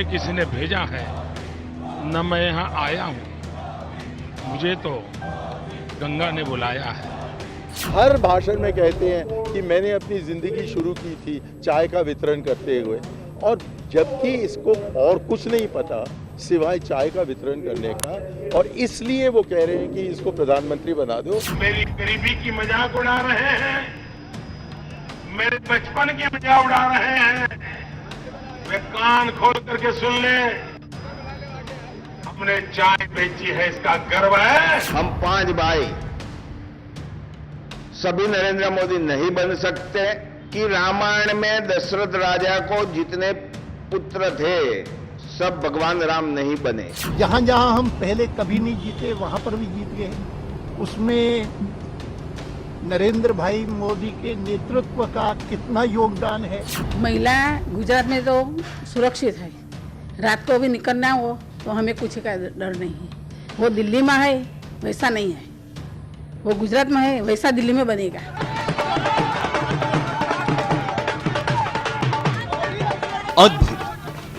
मुझे किसी ने भेजा है, न मैं यहाँ आया हूँ, मुझे तो गंगा ने बुलाया है। हर भाषण में कहते हैं कि मैंने अपनी ज़िंदगी शुरू की थी चाय का वितरण करते हुए, और जबकि इसको और कुछ नहीं पता सिवाय चाय का वितरण करने का, और इसलिए वो कह रहे हैं कि इसको प्रधानमंत्री बना दो। मेरी गरीबी की मजाक उड़ा रहे हैं, मेरे बचपन की मजाक उड़ा रहे हैं। वे कान खोल करके सुन ले, हमने चाय बेची है, इसका गर्व है। हम 5 भाई सभी नरेंद्र मोदी नहीं बन सकते कि रामायण में दशरथ राजा को जितने पुत्र थे सब भगवान राम नहीं बने। जहां जहां हम पहले कभी नहीं जीते वहां पर भी जीत गए। उसमें नरेंद्र भाई मोदी के नेतृत्व का कितना योगदान है। महिला गुजरात में तो सुरक्षित है, रात को भी निकलना हो तो हमें कुछ का डर नहीं है। वो दिल्ली में है वैसा नहीं है, वो गुजरात में है वैसा दिल्ली में बनेगा। अद्भुत,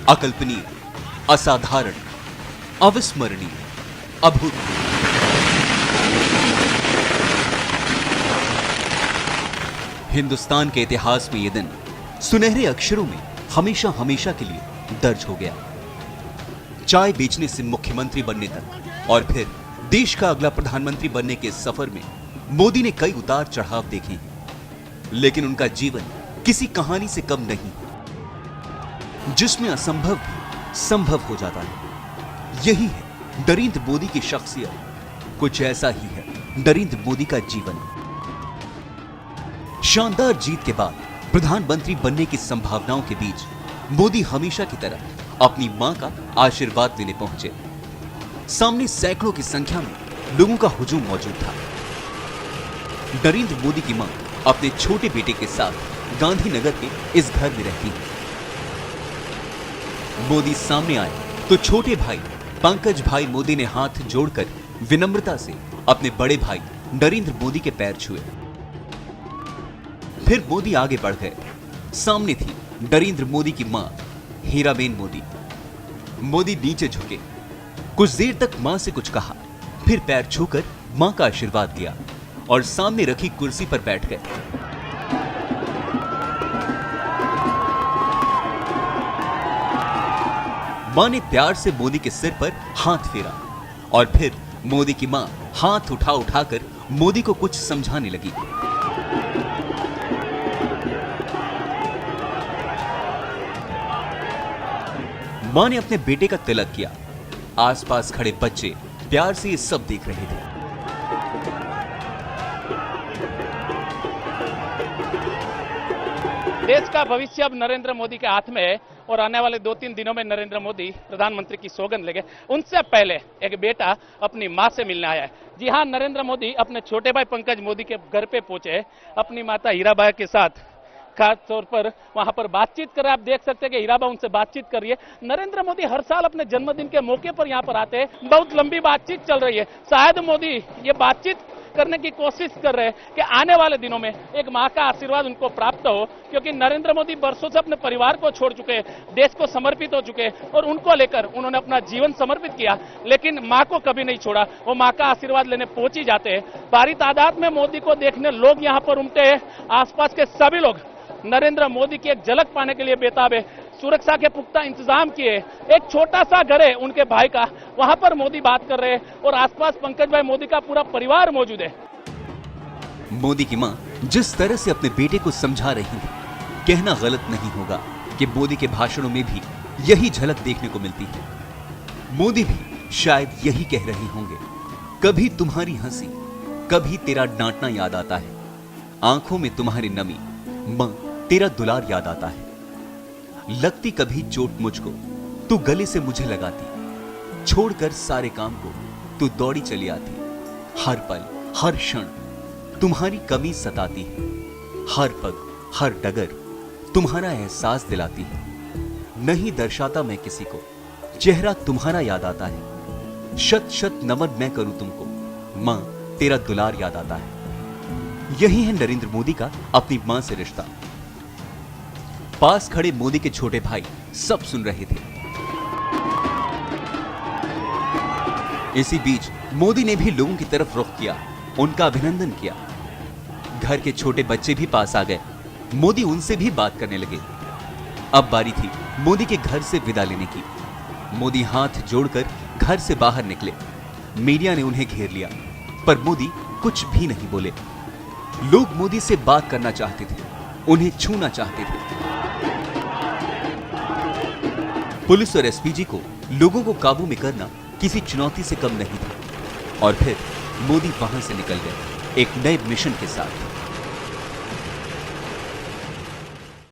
अकल्पनीय, असाधारण, अविस्मरणीय, अभूतपूर्व। हिंदुस्तान के इतिहास में यह दिन सुनहरे अक्षरों में हमेशा हमेशा के लिए दर्ज हो गया। चाय बेचने से मुख्यमंत्री बनने तक और फिर देश का अगला प्रधानमंत्री बनने के सफर में मोदी ने कई उतार चढ़ाव देखे हैं, लेकिन उनका जीवन किसी कहानी से कम नहीं, जिसमें असंभव भी संभव हो जाता है। यही है नरेंद्र मोदी की शख्सियत, कुछ ऐसा ही है नरेंद्र मोदी का जीवन। शानदार जीत के बाद प्रधानमंत्री बनने की संभावनाओं के बीच मोदी हमेशा की तरह अपनी मां का आशीर्वाद लेने पहुंचे। सामने सैकड़ों की संख्या में लोगों का हुजूम मौजूद था। नरेंद्र मोदी की मां अपने छोटे बेटे के साथ गांधीनगर के इस घर में रहती है। मोदी सामने आए तो छोटे भाई पंकज भाई मोदी ने हाथ जोड़कर विनम्रता से अपने बड़े भाई नरेंद्र मोदी के पैर छुए। फिर मोदी आगे बढ़ गए। सामने थी नरेंद्र मोदी की मां हीराबेन मोदी। मोदी नीचे झुके, कुछ देर तक मां से कुछ कहा, फिर पैर छूकर मां का आशीर्वाद लिया और सामने रखी कुर्सी पर बैठ गए। मां ने प्यार से मोदी के सिर पर हाथ फेरा और फिर मोदी की मां हाथ उठा उठाकर मोदी को कुछ समझाने लगी। मां ने अपने बेटे का तिलक किया। आसपास खड़े बच्चे प्यार से ये सब देख रहे थे। देश का भविष्य अब नरेंद्र मोदी के हाथ में है और आने वाले 2-3 दिनों में नरेंद्र मोदी प्रधानमंत्री की सौगंध लेंगे। उनसे पहले एक बेटा अपनी मां से मिलने आया है। जी हां, नरेंद्र मोदी अपने छोटे भाई पंकज मोदी के घर पे पहुंचे अपनी माता हीराबाई के साथ। खास तौर पर वहां पर बातचीत कर रहे हैं। आप देख सकते हैं कि हीराबा उनसे बातचीत कर रही है। नरेंद्र मोदी हर साल अपने जन्मदिन के मौके पर यहां पर आते हैं। बहुत लंबी बातचीत चल रही है। शायद मोदी ये बातचीत करने की कोशिश कर रहे हैं कि आने वाले दिनों में एक मां का आशीर्वाद उनको प्राप्त हो, क्योंकि नरेंद्र मोदी बरसों से अपने परिवार को छोड़ चुके हैं, देश को समर्पित हो चुके हैं और उनको लेकर उन्होंने अपना जीवन समर्पित किया, लेकिन मां को कभी नहीं छोड़ा। वो मां का आशीर्वाद लेने पहुंच ही जाते हैं। भारी तादाद में मोदी को देखने लोग यहां पर उमटे हैं। आसपास के सभी लोग नरेंद्र मोदी की एक झलक पाने के लिए बेताब है। सुरक्षा के पुख्ता इंतजाम किए। एक छोटा सा घर है उनके भाई का, वहां पर मोदी बात कर रहे हैं और आसपास पंकज भाई मोदी का पूरा परिवार मौजूद है। मोदी की मां जिस तरह से अपने बेटे को समझा रही है, कहना गलत नहीं होगा कि मोदी के भाषणों में भी यही झलक देखने को मिलती है। मोदी भी शायद यही कह रहे होंगे, कभी तुम्हारी हंसी, कभी तेरा डांटना याद आता है, आंखों में तुम्हारी नमी, मां तेरा दुलार याद आता है। लगती कभी चोट मुझको, तू गले से मुझे लगाती, छोड़कर सारे काम को तू दौड़ी चली आती। हर पल हर क्षण तुम्हारी कमी सताती है, हर पग हर डगर तुम्हारा एहसास दिलाती है। नहीं दर्शाता मैं किसी को, चेहरा तुम्हारा याद आता है। शत शत नमन मैं करूं तुमको, मां तेरा दुलार याद आता है। यही है नरेंद्र मोदी का अपनी मां से रिश्ता। पास खड़े मोदी के छोटे भाई सब सुन रहे थे। इसी बीच मोदी ने भी लोगों की तरफ रुख किया, उनका अभिनंदन किया। घर के छोटे बच्चे भी पास आ गए। मोदी उनसे भी बात करने लगे। अब बारी थी मोदी के घर से विदा लेने की। मोदी हाथ जोड़कर घर से बाहर निकले। मीडिया ने उन्हें घेर लिया, पर मोदी कुछ भी नहीं बोले। लोग मोदी से बात करना चाहते थे, उन्हें छूना चाहते थे। पुलिस और एसपीजी को लोगों को काबू में करना किसी चुनौती से कम नहीं था। और फिर मोदी वहां से निकल गए एक नए मिशन के साथ।